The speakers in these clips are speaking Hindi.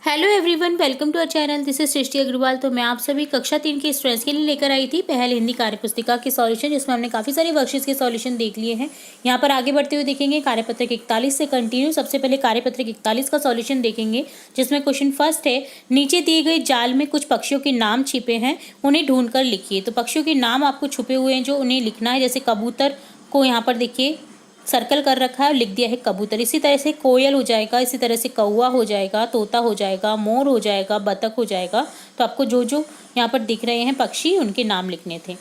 Hello everyone, welcome to our channel. This is Srishti Agrawal. तो मैं आप सभी कक्षा 3 के स्टूडेंट्स के लिए लेकर आई थी पहल हिंदी कार्यपुस्तिका के सॉल्यूशन, जिसमें हमने काफ़ी सारे वर्कशीट्स के सॉल्यूशन देख लिए हैं। यहाँ पर आगे बढ़ते हुए देखेंगे कार्यपत्रक 41 से कंटिन्यू। सबसे पहले कार्यपत्रक 41 का सॉल्यूशन देखेंगे, जिसमें क्वेश्चन फर्स्ट है, नीचे दिए गए जाल में कुछ पक्षियों के नाम छिपे हैं, उन्हें ढूंढ कर लिखिए। तो पक्षियों के नाम आपको छुपे हुए हैं जो उन्हें लिखना है। जैसे कबूतर को यहाँ पर देखिए सर्कल कर रखा है और लिख दिया है कबूतर। इसी तरह से कोयल हो जाएगा, इसी तरह से कौवा हो जाएगा, तोता हो जाएगा, मोर हो जाएगा, बतख हो जाएगा। तो आपको जो जो यहाँ पर दिख रहे हैं पक्षी, उनके नाम लिखने थे।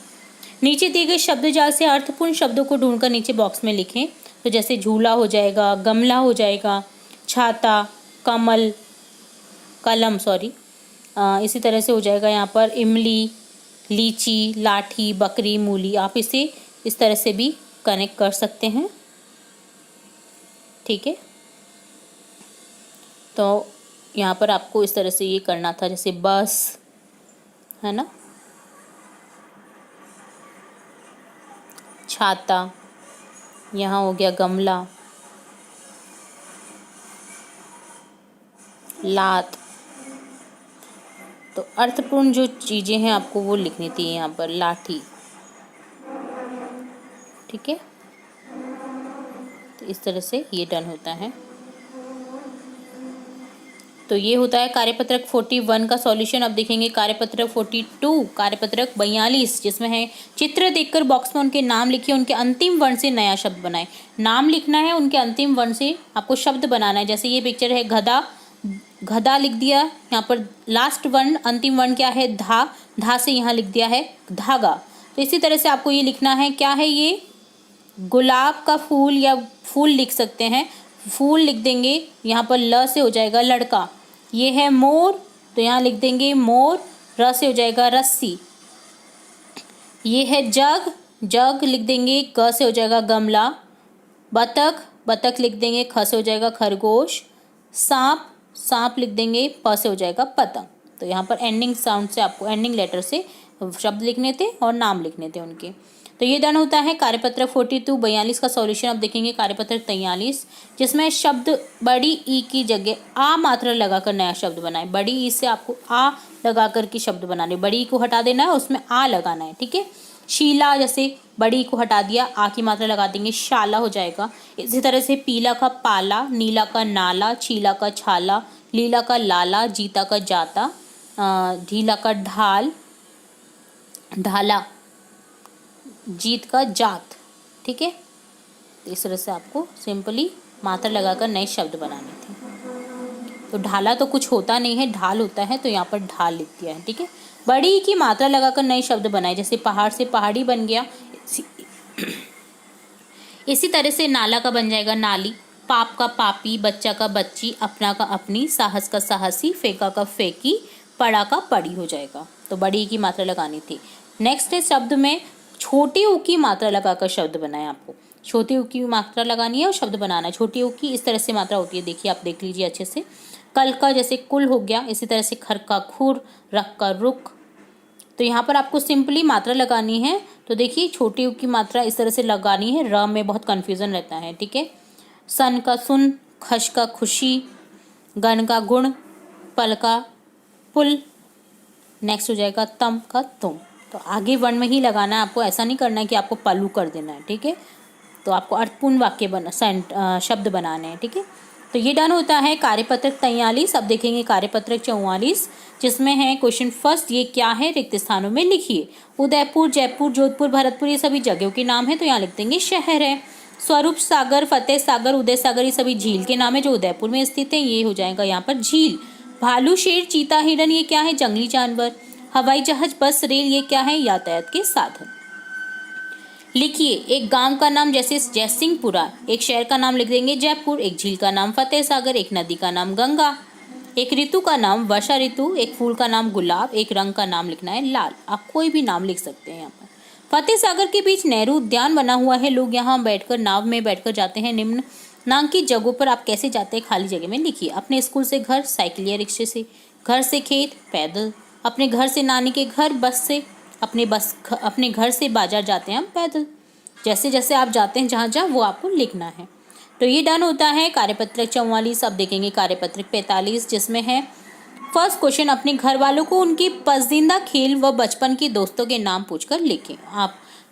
नीचे दिए गए शब्द जाल से अर्थपूर्ण शब्दों को ढूंढकर नीचे बॉक्स में लिखें। तो जैसे झूला हो जाएगा, गमला हो जाएगा, छाता, कमल, कलम इसी तरह से हो जाएगा यहाँ पर इमली, लीची, लाठी, बकरी, मूली। आप इसे इस तरह से भी कनेक्ट कर सकते हैं, ठीक है। तो यहाँ पर आपको इस तरह से ये करना था, जैसे बस है ना, छाता, यहाँ हो गया गमला, लात। तो अर्थपूर्ण जो चीज़ें हैं आपको वो लिखनी थी यहाँ पर, लाठी, ठीक है। तो इस तरह से ये डन होता है। तो ये होता है कार्यपत्रक 41 का सॉल्यूशन। अब देखेंगे कार्यपत्रक 42, कार्यपत्रक 42, जिसमें है चित्र देखकर बॉक्स में उनके नाम लिखिए, उनके अंतिम वर्ण से नया शब्द बनाएं। नाम लिखना है, उनके अंतिम वर्ण से आपको शब्द बनाना है। जैसे ये पिक्चर है गधा, गधा लिख दिया, यहाँ पर लास्ट वर्ण अंतिम वर्ण क्या है, धा, धा से यहाँ लिख दिया है धागा। तो इसी तरह से आपको ये लिखना है, क्या है ये, गुलाब का फूल या फूल लिख सकते हैं, फूल लिख देंगे। यहाँ पर ल से हो जाएगा लड़का। ये है मोर, तो यहाँ लिख देंगे मोर, र से हो जाएगा रस्सी। ये है जग, जग लिख देंगे, ग से हो जाएगा गमला। बतख, बतख लिख देंगे, ख से हो जाएगा खरगोश। सांप, सांप लिख देंगे, प से हो जाएगा पतंग। तो यहाँ पर एंडिंग साउंड से आपको एंडिंग लेटर से शब्द लिखने थे और नाम लिखने थे उनके। तो ये डन होता है कार्यपत्रक 42 का सॉल्यूशन। अब देखेंगे कार्यपत्रक 43, जिसमें शब्द बड़ी ई की जगह आ मात्रा लगाकर नया शब्द बनाए। बड़ी ई से आपको आ लगाकर के शब्द बनाने, बड़ी ई को हटा देना है, उसमें आ लगाना है, ठीक है। शीला, जैसे बड़ी को हटा दिया, आ की मात्रा लगा देंगे, शाला हो जाएगा। इसी तरह से पीला का पाला, नीला का नाला, छीला का छाला, लीला का लाला, जीता का जाता, ढीला का ढाल, ढाला, जीत का जात, ठीक है। इस तरह से आपको सिंपली मात्रा लगाकर नए शब्द बनाने थे। तो ढाला तो कुछ होता नहीं है, ढाल होता है, तो यहाँ पर ढाल लिख दिया है, ठीक है। बड़ी की मात्रा लगाकर नए शब्द बनाए, जैसे पहाड़ से पहाड़ी बन गया। इसी तरह से नाला का बन जाएगा नाली, पाप का पापी, बच्चा का बच्ची, अपना का अपनी, साहस का साहसी, फेंका का फेंकी, पड़ा का पड़ी हो जाएगा। तो बड़ी की मात्रा लगानी थी। नेक्स्ट है शब्द में छोटी ऊ की मात्रा लगाकर शब्द बनाए। आपको छोटी ऊ की मात्रा लगानी है और शब्द बनाना है। छोटी ऊ की इस तरह से मात्रा होती है, देखिए आप देख लीजिए अच्छे से। कल का जैसे कुल हो गया, इसी तरह से खर का खुर, रख का रुख। तो यहाँ पर आपको सिंपली मात्रा लगानी है। तो देखिए छोटी ऊ की मात्रा इस तरह से लगानी है, र में बहुत कन्फ्यूज़न रहता है, ठीक है। सन का सुन, खश का खुशी, गण का गुण, पल का पुल, नेक्स्ट हो जाएगा तम का तुम। तो आगे वर्ण में ही लगाना है आपको, ऐसा नहीं करना है कि आपको पल्लू कर देना है, ठीक है। तो आपको अर्थपूर्ण वाक्य शब्द बनाने हैं, ठीक है। तो ये डन होता है कार्यपत्रक 43। अब देखेंगे कार्यपत्रक 44, जिसमें है क्वेश्चन फर्स्ट, ये क्या है, रिक्त स्थानों में लिखिए। उदयपुर, जयपुर, जोधपुर, भरतपुर, ये सभी जगहों के नाम है, तो यहाँ लिख देंगे शहर है। स्वरूप सागर, फतेह सागर, उदय सागर, ये सभी झील के नाम है जो उदयपुर में स्थित है, ये हो जाएगा यहाँ पर झील। भालू, शेर, चीता, हिरन, ये क्या है, जंगली जानवर। हवाई जहाज, बस, रेल, ये क्या है, यातायात के साधन। लिखिए एक गांव का नाम जैसे जयसिंहपुरा, एक शहर का नाम लिख देंगे जयपुर, एक झील का नाम फतेह सागर, एक नदी का नाम गंगा, एक ऋतु का नाम वर्षा ऋतु, एक फूल का नाम गुलाब, एक रंग का नाम लिखना है लाल। आप कोई भी नाम लिख सकते हैं यहाँ पर। फतेह सागर के बीच नेहरू उद्यान बना हुआ है, लोग यहाँ बैठकर नाव में बैठकर जाते हैं। निम्न नामांकित जगहों पर आप कैसे जाते हैं, खाली जगह में लिखिए। अपने स्कूल से घर साइकिल या रिक्शे से, घर से खेत पैदल, अपने घर से नानी के घर बस से, अपने घर से बाजार जाते हैं हम पैदल। जैसे जैसे आप जाते हैं जहाँ जहाँ वो आपको लिखना है। तो ये डन होता है कार्यपत्रक 44। अब देखेंगे कार्यपत्रक 45, जिसमें है फर्स्ट क्वेश्चन, अपने घर वालों को उनकी पसंदीदा खेल व बचपन के दोस्तों के नाम पूछकर लिखें।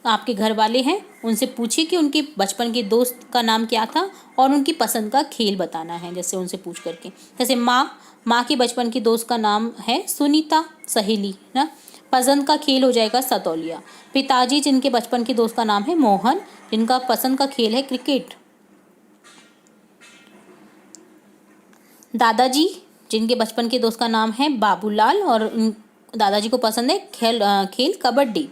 आपके घर वाले हैं, उनसे पूछिए कि उनके बचपन के दोस्त का नाम क्या था और उनकी पसंद का खेल बताना है, जैसे उनसे पूछ करके। जैसे माँ के बचपन की दोस्त का नाम है सुनीता, सहेली ना। पसंद का खेल हो जाएगा सतौलिया। पिताजी जिनके बचपन के दोस्त का नाम है मोहन, जिनका पसंद का खेल है क्रिकेट। दादाजी जिनके बचपन के दोस्त का नाम है बाबूलाल और दादाजी को पसंद है खेल कबड्डी।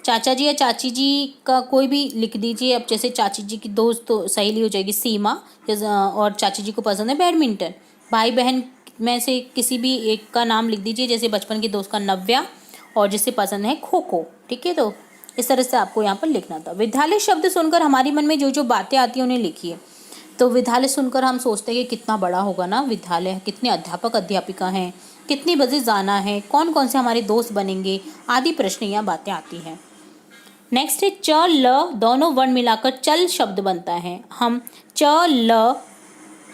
चाचा जी या चाची जी का कोई भी लिख दीजिए। अब जैसे चाची जी की दोस्त तो सहेली हो जाएगी सीमा, और चाची जी को पसंद है बैडमिंटन। भाई बहन में से किसी भी एक का नाम लिख दीजिए, जैसे बचपन के दोस्त का नव्या और जिसे पसंद है खो खो। ठीक है, तो इस तरह से आपको यहाँ पर लिखना था। विद्यालय शब्द सुनकर हमारी मन में जो जो बातें आती हैं उन्हें लिखिए। तो विद्यालय सुनकर हम सोचते हैं कि कितना बड़ा होगा ना विद्यालय, कितने अध्यापक अध्यापिका हैं, कितनी बजे जाना है, कौन कौन से हमारे दोस्त बनेंगे, आदि प्रश्न या बातें आती हैं। नेक्स्ट है च ल दोनों वर्ण मिलाकर चल शब्द बनता है। हम च ल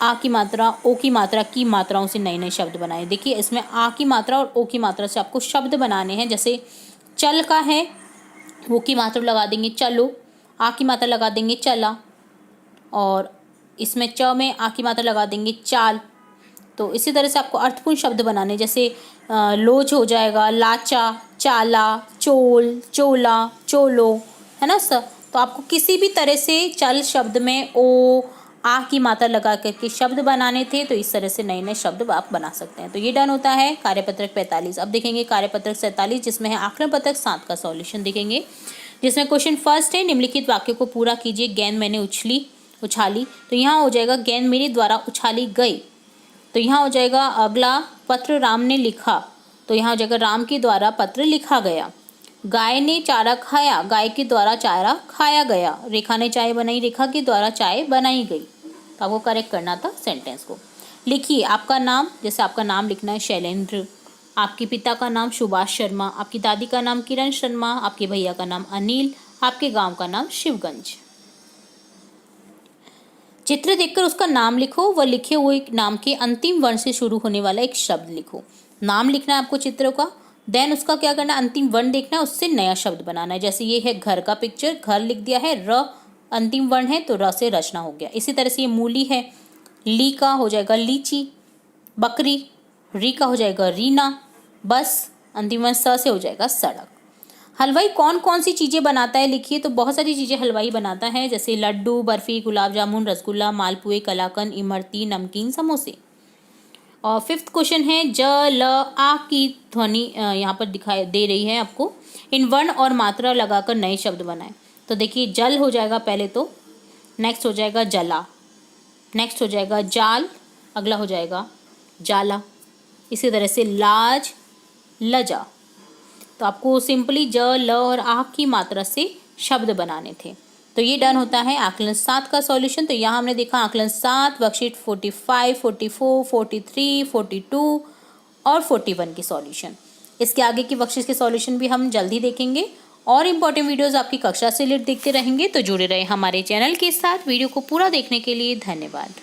आ की मात्रा, ओ की मात्रा की मात्राओं से नए नए शब्द बनाए। देखिए इसमें आ की मात्रा और ओ की मात्रा से आपको शब्द बनाने हैं। जैसे चल का है, ओ की मात्रा लगा देंगे चलो, आ की मात्रा लगा देंगे चला, और इसमें च में आ की मात्रा लगा देंगे चाल। तो इसी तरह से आपको अर्थपूर्ण शब्द बनाने, जैसे लोच हो जाएगा लाचा, चाला, चोल, चोला, चोलो, है ना सर। तो आपको किसी भी तरह से चल शब्द में ओ आ की मात्रा लगा करके शब्द बनाने थे, तो इस तरह से नए नए शब्द आप बना सकते हैं। तो ये डन होता है कार्यपत्रक 45। अब देखेंगे कार्यपत्रक 47, जिसमें है आकलन पत्रक 7 का सॉल्यूशन देखेंगे, जिसमें क्वेश्चन फर्स्ट है निम्नलिखित वाक्य को पूरा कीजिए। गेंद मैंने उछाली, तो यहाँ हो जाएगा गेंद मेरे द्वारा उछाली गई। तो यहाँ हो जाएगा अगला, पत्र राम ने लिखा, तो यहाँ हो जाएगा राम के द्वारा पत्र लिखा गया। गाय ने चारा खाया, गाय के द्वारा चारा खाया गया। रेखा ने चाय बनाई, रेखा के द्वारा चाय बनाई गई। तो आपको करेक्ट करना था सेंटेंस को। लिखिए आपका नाम, जैसे आपका नाम लिखना है शैलेंद्र, आपके पिता का नाम सुभाष शर्मा, आपकी दादी का नाम किरण शर्मा, आपके भैया का नाम अनिल, आपके गांव का नाम शिवगंज। चित्र देखकर उसका नाम लिखो व लिखे हुए नाम के अंतिम वर्ण से शुरू होने वाला एक शब्द लिखो। नाम लिखना है आपको चित्र का, देन उसका क्या करना है, अंतिम वर्ण देखना है, उससे नया शब्द बनाना है। जैसे ये है घर का पिक्चर, घर लिख दिया है, र अंतिम वर्ण है तो र से रचना हो गया। इसी तरह से ये मूली है, ली का हो जाएगा लीची, बकरी, री का हो जाएगा रीना, बस अंतिम वर्ण स से हो जाएगा सड़क। हलवाई कौन कौन सी चीज़ें बनाता है लिखिए। तो बहुत सारी चीज़ें हलवाई बनाता है, जैसे लड्डू, बर्फ़ी, गुलाब जामुन, रसगुल्ला, मालपुए, कलाकंद, इमरती, नमकीन, समोसे। और फिफ्थ क्वेश्चन है ज ल आ की ध्वनि यहाँ पर दिखाई दे रही है आपको। इन वर्ण और मात्रा लगाकर नए शब्द बनाएं। तो देखिए जल हो जाएगा पहले, तो नेक्स्ट हो जाएगा जला, नेक्स्ट हो जाएगा जाल, अगला हो जाएगा जाला। इसी तरह से लाज, लजा। तो आपको सिंपली ज ल और आ की मात्रा से शब्द बनाने थे। तो ये डन होता है आकलन 7 का सॉल्यूशन। तो यहाँ हमने देखा आकलन 7, वर्कशीट 45, 44, 43, 42 और 41 की सॉल्यूशन। इसके आगे की वर्कशीट के सॉल्यूशन भी हम जल्दी देखेंगे। और इम्पॉर्टेंट वीडियोस आपकी कक्षा से रिलेटेड देखते रहेंगे, तो जुड़े रहे हमारे चैनल के साथ। वीडियो को पूरा देखने के लिए धन्यवाद।